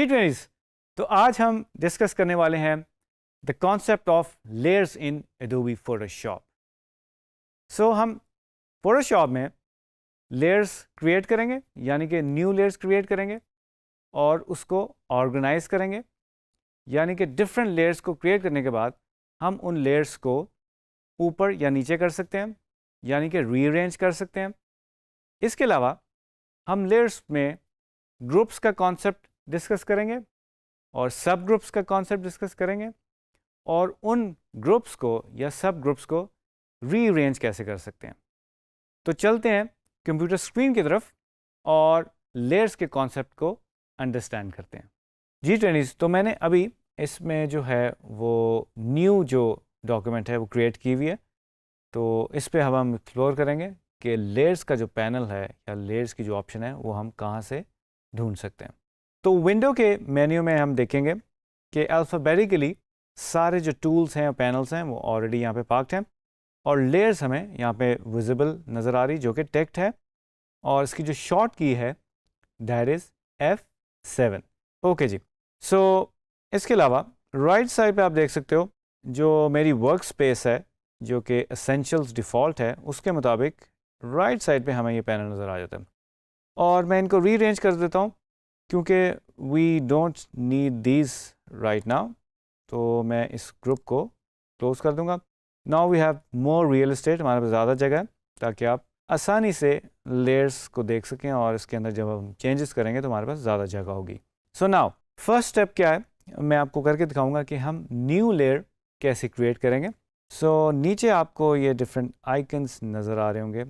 जी trainees, तो आज हम डिस्कस करने वाले हैं the concept of layers in Adobe Photoshop. So हम फोटोशॉप में लेयर्स क्रिएट करेंगे, यानी कि न्यू लेयर्स क्रिएट करेंगे और उसको ऑर्गेनाइज करेंगे, यानी कि डिफरेंट लेयर्स को क्रिएट करने के बाद हम उन लेयर्स को ऊपर या नीचे कर सकते हैं, यानी कि रीअरेंज कर सकते हैं। इसके अलावा हम लेयर्स में ग्रुप्स का कॉन्सेप्ट डिस्कस करेंगे और सब ग्रुप्स का कॉन्सेप्ट डिस्कस करेंगे और उन ग्रुप्स को या सब ग्रुप्स को रीअरेंज कैसे कर सकते हैं। तो चलते हैं कंप्यूटर स्क्रीन की तरफ और लेयर्स के कॉन्सेप्ट को अंडरस्टैंड करते हैं। जी ट्रेनिस, तो मैंने अभी इसमें जो है वो न्यू जो डॉक्यूमेंट है वो क्रिएट की हुई है, तो इस पर हम एक्सप्लोर करेंगे कि लेयर्स का जो पैनल है या लेयर्स की जो ऑप्शन है वो हम कहाँ से ढूंढ सकते हैं। तो विंडो के मेन्यू में हम देखेंगे कि अल्फ़ाबेटिकली सारे जो टूल्स हैं और पैनल्स हैं वो ऑलरेडी यहाँ पे पार्क्ड हैं और लेयर्स हमें यहाँ पे विजिबल नज़र आ रही जो कि टेक्स्ट है और इसकी जो शॉर्ट की है दैट इज़ F7। ओके जी, सो इसके अलावा राइट साइड पे आप देख सकते हो जो मेरी वर्क स्पेस है जो कि एसेंशियल्स डिफ़ॉल्ट है उसके मुताबिक राइट साइड पे हमें ये पैनल नज़र आ जाता है और मैं इनको रीअरेंज कर देता हूँ क्योंकि we don't need these right now, तो मैं इस ग्रुप को क्लोज कर दूंगा। Now we have more real estate, हमारे पास ज़्यादा जगह है ताकि आप आसानी से लेयर्स को देख सकें और इसके अंदर जब हम चेंजेस करेंगे तो हमारे पास ज़्यादा जगह होगी। सो नाउ फर्स्ट स्टेप क्या है, मैं आपको करके दिखाऊंगा कि हम न्यू लेयर कैसे क्रिएट करेंगे। सो नीचे आपको ये डिफरेंट आइकन्स नज़र आ रहे होंगे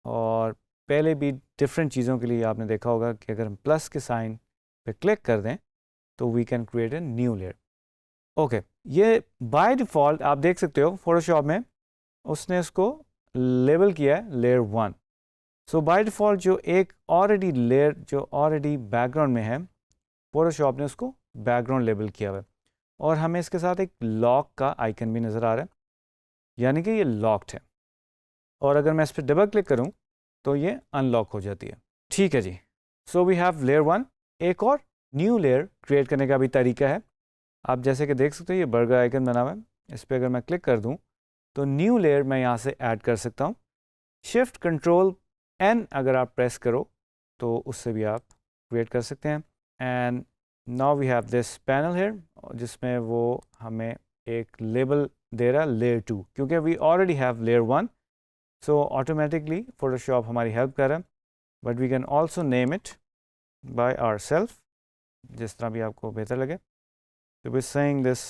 और पहले भी डिफरेंट चीज़ों के लिए आपने देखा होगा कि अगर हम प्लस के साइन पे क्लिक कर दें तो we can create a new layer. Okay, ये बाय डिफ़ॉल्ट आप देख सकते हो फोटोशॉप में उसने इसको लेबल किया है लेयर 1। सो बाय डिफ़ॉल्ट जो एक ऑलरेडी लेयर जो ऑलरेडी बैकग्राउंड में है फोटोशॉप ने उसको बैकग्राउंड लेबल किया हुआ है और हमें इसके साथ एक लॉक का आइकन भी नज़र आ रहा है, यानी कि ये लॉक्ड है और अगर मैं इस पर डबल क्लिक करूँ तो ये अनलॉक हो जाती है। ठीक है जी, सो वी हैव लेयर 1। एक और न्यू लेयर क्रिएट करने का भी तरीका है। आप जैसे कि देख सकते हो ये बर्गर आइकन बना हुआ है, इस पर अगर मैं क्लिक कर दूं तो न्यू लेयर मैं यहाँ से ऐड कर सकता हूँ। शिफ्ट कंट्रोल N अगर आप प्रेस करो तो उससे भी आप क्रिएट कर सकते हैं। And now we have this panel here जिसमें वो हमें एक लेबल दे रहा है लेयर 2, क्योंकि we already have layer 1, so automatically Photoshop हमारी हेल्प कर रहा है। But we can also name it by ourselves, जिस तरह भी आपको बेहतर लगे। तो वी सेइंग दिस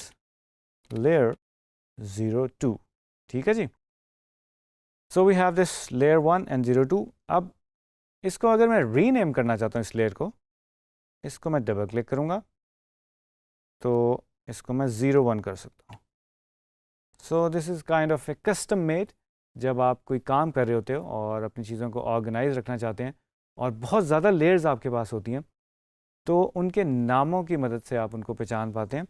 लेयर 02। ठीक है जी, so we have this layer 1 and 02। अब इसको अगर मैं रीनेम करना चाहता हूँ इस लेयर को, इसको मैं डबल क्लिक करूँगा तो इसको मैं 01 कर सकता हूँ। So this is kind of A custom made. जब आप कोई काम कर रहे होते हो और अपनी चीज़ों को ऑर्गेनाइज रखना चाहते हैं और बहुत ज़्यादा लेयर्स आपके पास होती हैं तो उनके नामों की मदद से आप उनको पहचान पाते हैं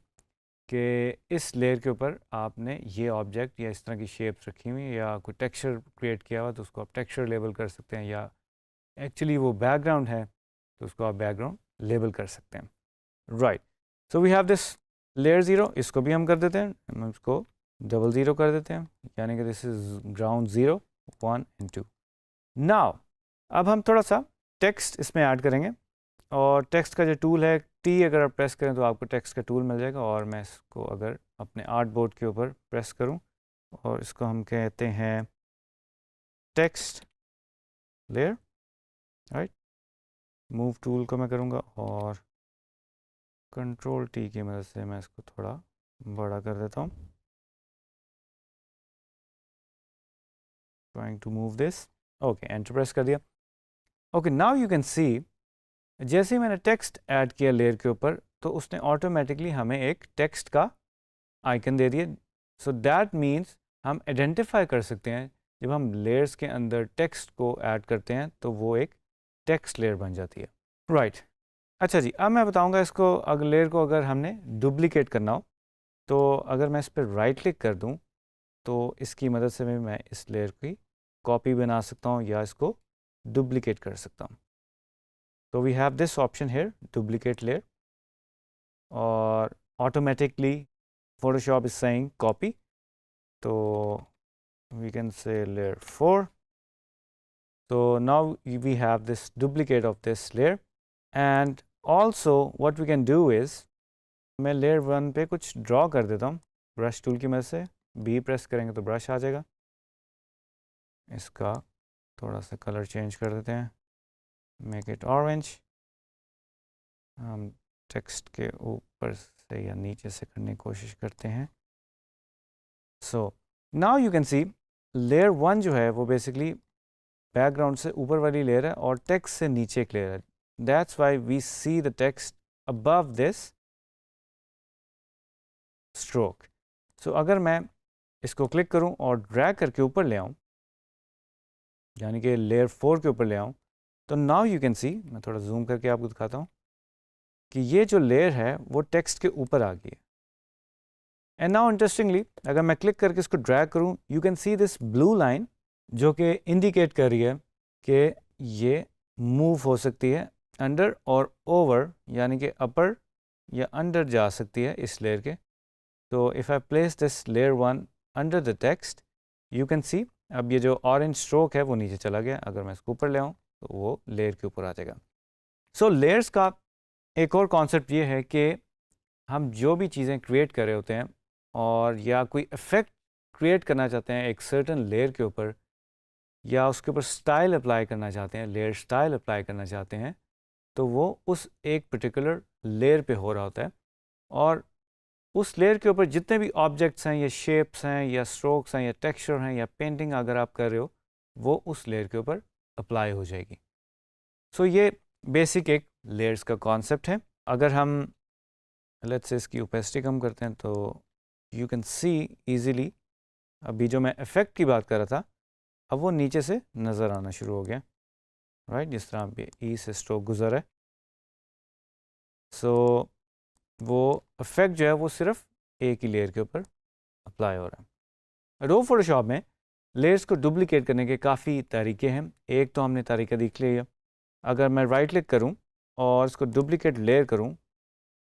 कि इस लेयर के ऊपर आपने ये ऑब्जेक्ट या इस तरह की शेप्स रखी हुई या कोई टेक्सचर क्रिएट किया हुआ तो उसको आप टेक्सचर लेबल कर सकते हैं, या एक्चुअली वो बैकग्राउंड है तो उसको आप बैकग्राउंड लेबल कर सकते हैं। Right, so we have this layer 0, इसको भी हम कर देते हैं, हम इसको 00 कर देते हैं, यानी कि this is ground 0, 1 and 2। Now अब हम थोड़ा सा टेक्स्ट इसमें ऐड करेंगे और टेक्स्ट का जो टूल है T अगर आप प्रेस करें तो आपको टेक्स्ट का टूल मिल जाएगा और मैं इसको अगर अपने आर्ट बोर्ड के ऊपर प्रेस करूं और इसको हम कहते हैं text layer. Right, move tool को मैं करूंगा और कंट्रोल T की मदद से मैं इसको थोड़ा बड़ा कर देता हूं, trying to move this. Okay, enter press कर दिया। Okay, now you can see जैसे ही मैंने टेक्स्ट ऐड किया लेयर के ऊपर तो उसने ऑटोमेटिकली हमें एक टेक्स्ट का आइकन दे दिया। सो दैट मीन्स हम आइडेंटिफाई कर सकते हैं जब हम लेयर्स के अंदर टेक्स्ट को ऐड करते हैं तो वो एक टेक्स्ट लेयर बन जाती है। राइट, अच्छा जी, अब मैं बताऊंगा इसको अगर लेयर को अगर हमने डुप्लीकेट करना हो तो अगर मैं इस पर राइट क्लिक कर दूं तो इसकी मदद से मैं इस लेयर की कॉपी बना सकता हूं या इसको डुप्लीकेट कर सकता हूं। तो we have this option here, duplicate layer. और automatically Photoshop is saying copy, तो we can say layer 4. So now we have this duplicate of this layer, and also what we can do is मैं layer 1 पे कुछ draw कर देता हूँ brush tool की मदद से. B प्रेस करेंगे तो ब्रश आ जाएगा. इसका थोड़ा सा कलर चेंज कर देते हैं, मेक इट ऑरेंज. हम टेक्स्ट के ऊपर से या नीचे से करने की कोशिश करते हैं. सो now you can C layer 1 जो है वो बेसिकली बैकग्राउंड से ऊपर वाली लेयर है और टेक्स्ट से नीचे एक लेयर है. That's why we see the text above this stroke. So अगर मैं इसको क्लिक करूं और ड्रैग करके ऊपर ले आऊं, यानी कि लेयर 4 के ऊपर ले आऊं, तो नाउ यू कैन सी, मैं थोड़ा जूम करके आपको दिखाता हूं कि ये जो लेयर है वो टेक्स्ट के ऊपर आ गई है. एंड नाउ इंटरेस्टिंगली अगर मैं क्लिक करके इसको ड्रैग करूं, you can see this blue line जो कि इंडिकेट कर रही है कि ये मूव हो सकती है अंडर और ओवर, यानी कि अपर या अंडर जा सकती है इस लेयर के. तो if I place this layer 1 under the text, you can सी अब ये जो ऑरेंज स्ट्रोक है वो नीचे चला गया. अगर मैं इसको ऊपर ले आऊँ तो वो लेयर के ऊपर आ जाएगा. सो लेयर्स का एक और कॉन्सेप्ट ये है कि हम जो भी चीज़ें क्रिएट कर रहे होते हैं और या कोई इफ़ेक्ट क्रिएट करना चाहते हैं एक सर्टन लेयर के ऊपर, या उसके ऊपर स्टाइल अप्लाई करना चाहते हैं, लेयर स्टाइल अप्लाई करना चाहते हैं, तो वो उस एक पर्टिकुलर लेयर पे हो रहा होता है. और उस लेयर के ऊपर जितने भी ऑब्जेक्ट्स हैं या शेप्स हैं या स्ट्रोक्स हैं या टेक्सचर हैं या पेंटिंग अगर आप कर रहे हो, वो उस लेयर के ऊपर अप्लाई हो जाएगी. सो ये बेसिक एक लेयर्स का कॉन्सेप्ट है. अगर हम लेट्स से इसकी ओपेसिटी कम करते हैं तो यू कैन सी ईजीली, अभी जो मैं इफ़ेक्ट की बात कर रहा था अब वो नीचे से नज़र आना शुरू हो गया. राइट, जिस तरह पे ई से स्ट्रोक गुजर है. सो वो इफेक्ट जो है वो सिर्फ एक ही लेयर के ऊपर अप्लाई हो रहा है. रो फोटोशॉप में लेयर्स को डुप्लिकेट करने के काफ़ी तरीके हैं. एक तो हमने तरीका देख लिया. अगर मैं राइट क्लिक करूं और इसको डुप्लिकेट लेयर करूं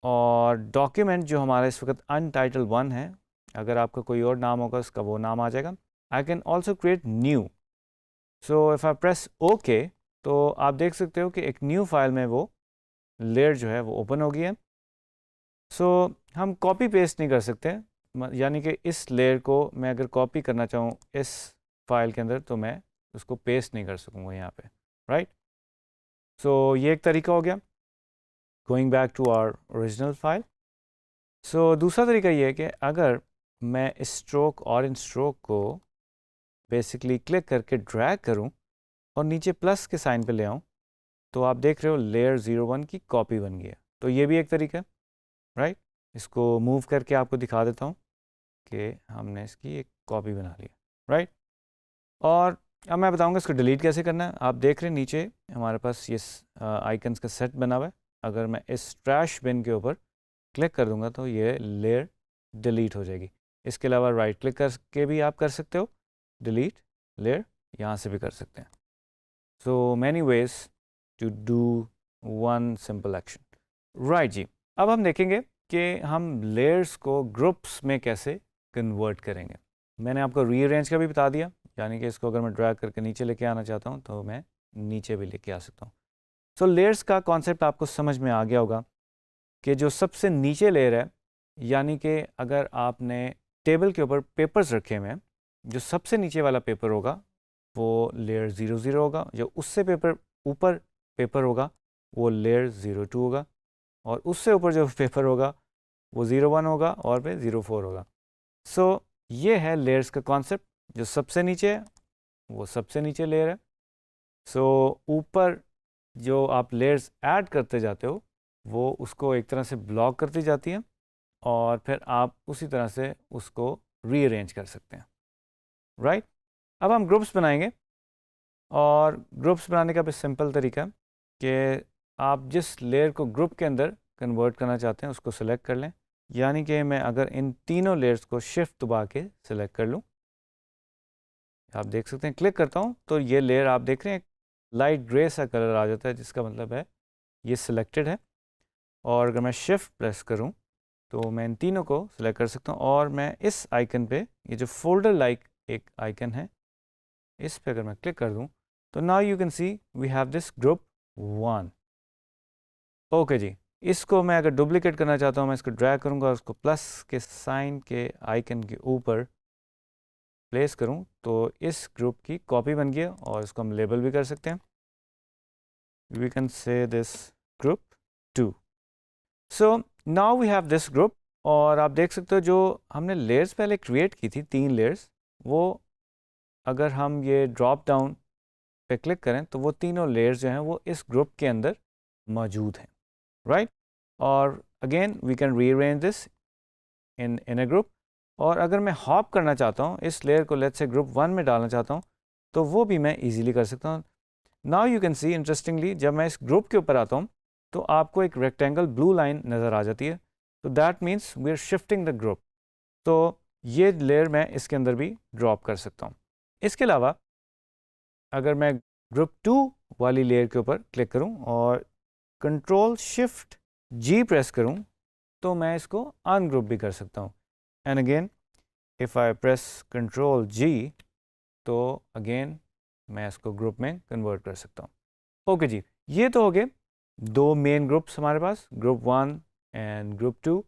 और डॉक्यूमेंट जो हमारा इस वक्त अनटाइटल 1 है, अगर आपका कोई और नाम होगा उसका वो नाम आ जाएगा. I can also create new. So if I press okay तो आप देख सकते हो कि एक न्यू फाइल में वो लेयर जो है वो ओपन हो गई है. सो हम कॉपी पेस्ट नहीं कर सकते, यानी कि इस लेयर को मैं अगर कॉपी करना चाहूँ इस फाइल के अंदर तो मैं उसको पेस्ट नहीं कर सकूँगा यहाँ पे. राइट, सो ये एक तरीका हो गया going back to our original file. So दूसरा तरीका ये है कि अगर मैं इस स्ट्रोक और इन स्ट्रोक को बेसिकली क्लिक करके ड्रैग करूं और नीचे प्लस के साइन पे ले आऊं, तो आप देख रहे हो लेयर 01 की कॉपी बन गई है. तो ये भी एक तरीका है. राइट, इसको मूव करके आपको दिखा देता हूँ कि हमने इसकी एक कॉपी बना ली. राइट, और अब मैं बताऊँगा इसको डिलीट कैसे करना है. आप देख रहे हैं नीचे हमारे पास ये आइकन्स का सेट बना हुआ है. अगर मैं इस ट्रैश बिन के ऊपर क्लिक कर दूंगा तो ये लेयर डिलीट हो जाएगी. इसके अलावा राइट क्लिक करके भी आप कर सकते हो डिलीट लेयर, यहाँ से भी कर सकते हैं. So many ways to do one simple action. Right जी, अब हम देखेंगे कि हम लेयर्स को ग्रुप्स में कैसे कन्वर्ट करेंगे. मैंने आपको रीअरेंज का भी बता दिया, यानी कि इसको अगर मैं ड्रैग करके नीचे लेके आना चाहता हूँ तो मैं नीचे भी लेके आ सकता हूँ. सो लेयर्स का कॉन्सेप्ट आपको समझ में आ गया होगा कि जो सबसे नीचे लेयर है, यानी कि अगर आपने टेबल के ऊपर पेपर्स रखे हुए हैं, जो सबसे नीचे वाला पेपर होगा वो लेयर 00 होगा, जो उससे ऊपर पेपर होगा वो लेयर 02 होगा, और उससे ऊपर जो पेपर होगा वो 01 होगा और फिर 04 होगा. सो ये है लेयर्स का कॉन्सेप्ट. जो सबसे नीचे है वो सबसे नीचे लेयर है. सो ऊपर जो आप लेयर्स ऐड करते जाते हो वो उसको एक तरह से ब्लॉक करती जाती है और फिर आप उसी तरह से उसको रीअरेंज कर सकते हैं. राइट, अब हम ग्रुप्स बनाएंगे, और ग्रुप्स बनाने का भी सिंपल तरीका है कि आप जिस लेयर को ग्रुप के अंदर कन्वर्ट करना चाहते हैं उसको सिलेक्ट कर लें. यानी कि मैं अगर इन तीनों लेयर्स को शिफ्ट दबा के सिलेक्ट कर लूँ, आप देख सकते हैं क्लिक करता हूँ तो ये लेयर आप देख रहे हैं लाइट ग्रे सा कलर आ जाता है, जिसका मतलब है ये सिलेक्टेड है. और अगर मैं शिफ्ट प्रेस करूँ तो मैं इन तीनों को सिलेक्ट कर सकता हूँ और मैं इस आइकन पे, ये जो फोल्डर लाइक एक आइकन है, इस पे अगर मैं क्लिक कर दूँ तो now you can see we have this group 1। Okay जी, इसको मैं अगर डुप्लीकेट करना चाहता हूँ मैं इसको ड्रैग करूँगा, उसको प्लस के साइन के आइकन के ऊपर प्लेस करूँ तो इस ग्रुप की कॉपी बन गया और इसको हम लेबल भी कर सकते हैं। We can say this group 2। So now we have this group. और आप देख सकते हो जो हमने लेयर्स पहले क्रिएट की थी, 3 लेयर्स, वो अगर हम ये ड्रॉप डाउन पे क्लिक करें तो वो तीनों लेयर्स जो हैं वो इस ग्रुप के अंदर मौजूद हैं, राइट। और again we can rearrange this in a group. और अगर मैं हॉप करना चाहता हूँ इस लेयर को, लेट्स से ग्रुप 1 में डालना चाहता हूँ, तो वो भी मैं इजीली कर सकता हूँ। Now you can C interestingly जब मैं इस ग्रुप के ऊपर आता हूँ तो आपको एक रेक्टेंगल ब्लू लाइन नज़र आ जाती है, तो that means we are shifting the group. तो ये लेयर मैं इसके अंदर भी ड्रॉप कर सकता हूँ। इसके अलावा अगर मैं ग्रुप 2 वाली लेयर के ऊपर क्लिक करूं और कंट्रोल शिफ्ट जी प्रेस करूं तो मैं इसको अनग्रुप भी कर सकता हूं। And again if I press control G तो अगेन मैं इसको ग्रुप में कन्वर्ट कर सकता हूं। ओके जी, ये तो हो गए 2 मेन ग्रुप्स हमारे पास, ग्रुप 1 एंड ग्रुप 2।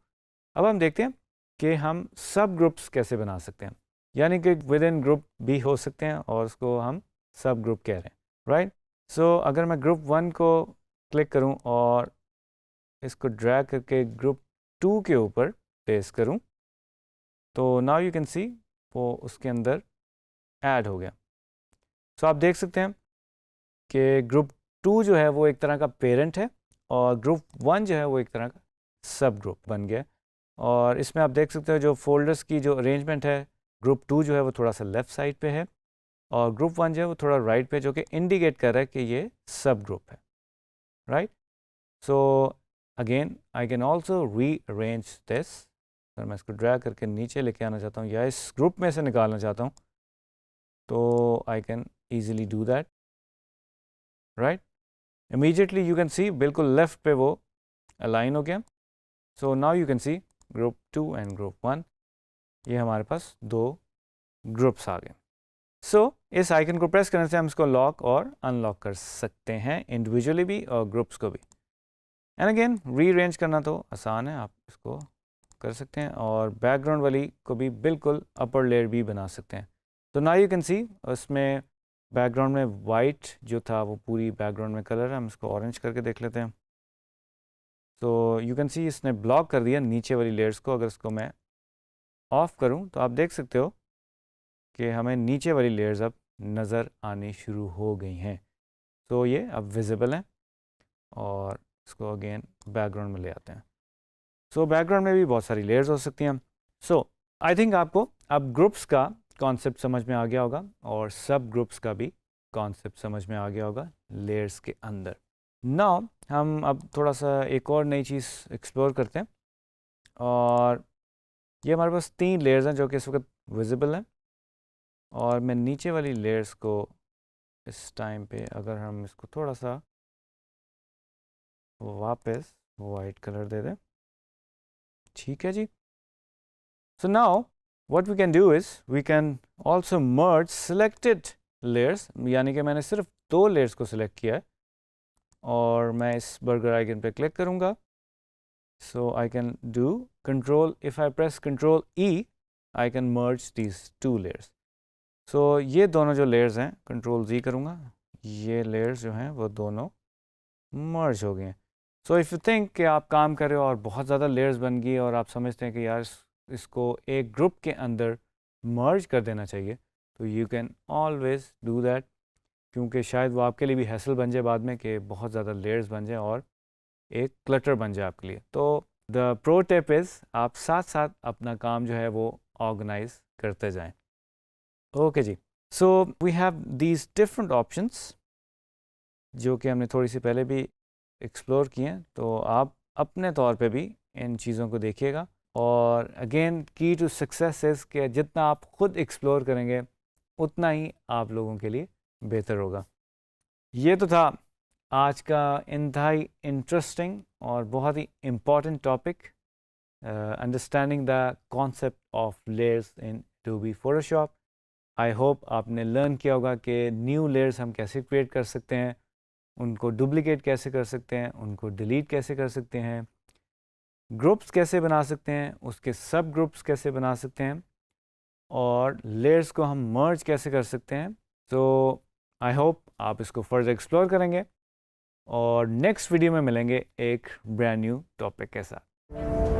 अब हम देखते हैं कि हम सब ग्रुप्स कैसे बना सकते हैं, यानी कि विद इन ग्रुप भी हो सकते हैं और उसको हम सब ग्रुप कह रहे हैं, राइट। सो अगर मैं ग्रुप 1 को क्लिक करूं और इसको ड्रैग करके ग्रुप 2 के ऊपर पेस्ट करूं तो नाउ यू कैन सी वो उसके अंदर ऐड हो गया। सो आप देख सकते हैं कि ग्रुप 2 जो है वो एक तरह का पेरेंट है और ग्रुप 1 जो है वो एक तरह का सब ग्रुप बन गया। और इसमें आप देख सकते हो जो फोल्डर्स की जो अरेंजमेंट है, ग्रुप 2 जो है वो थोड़ा सा लेफ़्ट साइड पे है और ग्रुप 1 जो है वो थोड़ा राइट पे, जो कि इंडिकेट कर रहा है कि ये सब ग्रुप है, right. So again I can also rearrange this. अगर मैं इसको ड्रैग करके नीचे लेके आना चाहता हूँ या इस ग्रुप में से निकालना चाहता हूँ तो I can easily do that, right. Immediately you can see बिल्कुल लेफ्ट पे वो अलाइन हो गया। So now you can see group 2 and group 1, ये हमारे पास 2 ग्रुप्स आ गए। सो इस आइकन को प्रेस करने से हम इसको लॉक और अनलॉक कर सकते हैं, इंडिविजुअली भी और ग्रुप्स को भी। एंड अगेन रीअरेंज करना तो आसान है, आप इसको कर सकते हैं और बैकग्राउंड वाली को भी बिल्कुल अपर लेयर भी बना सकते हैं। तो नाउ यू कैन सी उसमें बैकग्राउंड में वाइट जो था वो पूरी बैकग्राउंड में कलर है, हम इसको ऑरेंज करके देख लेते हैं। तो यू कैन सी इसने ब्लॉक कर दिया नीचे वाली लेयर्स को। अगर इसको मैं ऑफ करूं तो आप देख सकते हो कि हमें नीचे वाली लेयर्स अब नज़र आनी शुरू हो गई हैं। तो ये अब विजिबल हैं और इसको अगेन बैकग्राउंड में ले आते हैं। सो बैकग्राउंड में भी बहुत सारी लेयर्स हो सकती हैं। सो आई थिंक आपको अब ग्रुप्स का कॉन्सेप्ट समझ में आ गया होगा और सब ग्रुप्स का भी कॉन्सेप्ट समझ में आ गया होगा लेयर्स के अंदर। नाउ हम अब थोड़ा सा एक और नई चीज़ एक्सप्लोर करते हैं और ये हमारे पास 3 लेयर्स हैं जो कि इस वक्त विजिबल हैं और मैं नीचे वाली लेयर्स को इस टाइम पे अगर हम इसको थोड़ा सा वापस वाइट कलर दे दें, ठीक है जी। So now what we can do is we can also merge selected layers, यानी कि मैंने सिर्फ 2 लेयर्स को सिलेक्ट किया है और मैं इस बर्गर आइकन पे क्लिक करूँगा। So I can do control, if I press control E I can merge these 2 layers. सो ये दोनों जो लेयर्स हैं, कंट्रोल जी करूँगा, ये लेयर्स जो हैं वो दोनों मर्ज हो गए हैं। सो इफ़ यू थिंक कि आप काम कर रहे हो और बहुत ज़्यादा लेयर्स बन गई और आप समझते हैं कि यार इसको एक ग्रुप के अंदर मर्ज कर देना चाहिए, तो you can always do that, क्योंकि शायद वो आपके लिए भी हैसल बन जाए बाद में कि बहुत ज़्यादा लेयर्स बन जाए और एक क्लटर बन जाए आपके लिए। तो द प्रो टिप इज़ आप साथ साथ अपना काम जो है वो ऑर्गेनाइज करते जाएं। ओके जी, so we have these different options जो कि हमने थोड़ी सी पहले भी एक्सप्लोर किए हैं, तो आप अपने तौर पे भी इन चीज़ों को देखिएगा। और अगेन की टू सक्सेस इज़ कि जितना आप खुद एक्सप्लोर करेंगे उतना ही आप लोगों के लिए बेहतर होगा। ये तो था आज का इंतहाई इंटरेस्टिंग और बहुत ही important topic understanding the concept of layers in Adobe Photoshop। I hope आपने लर्न किया होगा कि न्यू लेयर्स हम कैसे क्रिएट कर सकते हैं, उनको डुप्लिकेट कैसे कर सकते हैं, उनको डिलीट कैसे कर सकते हैं, ग्रुप्स कैसे बना सकते हैं, उसके सब ग्रुप्स कैसे बना सकते हैं, और लेयर्स को हम मर्ज कैसे कर सकते हैं। सो आई होप आप इसको फर्दर एक्सप्लोर करेंगे और नेक्स्ट वीडियो में मिलेंगे एक ब्रांड न्यू टॉपिक के साथ।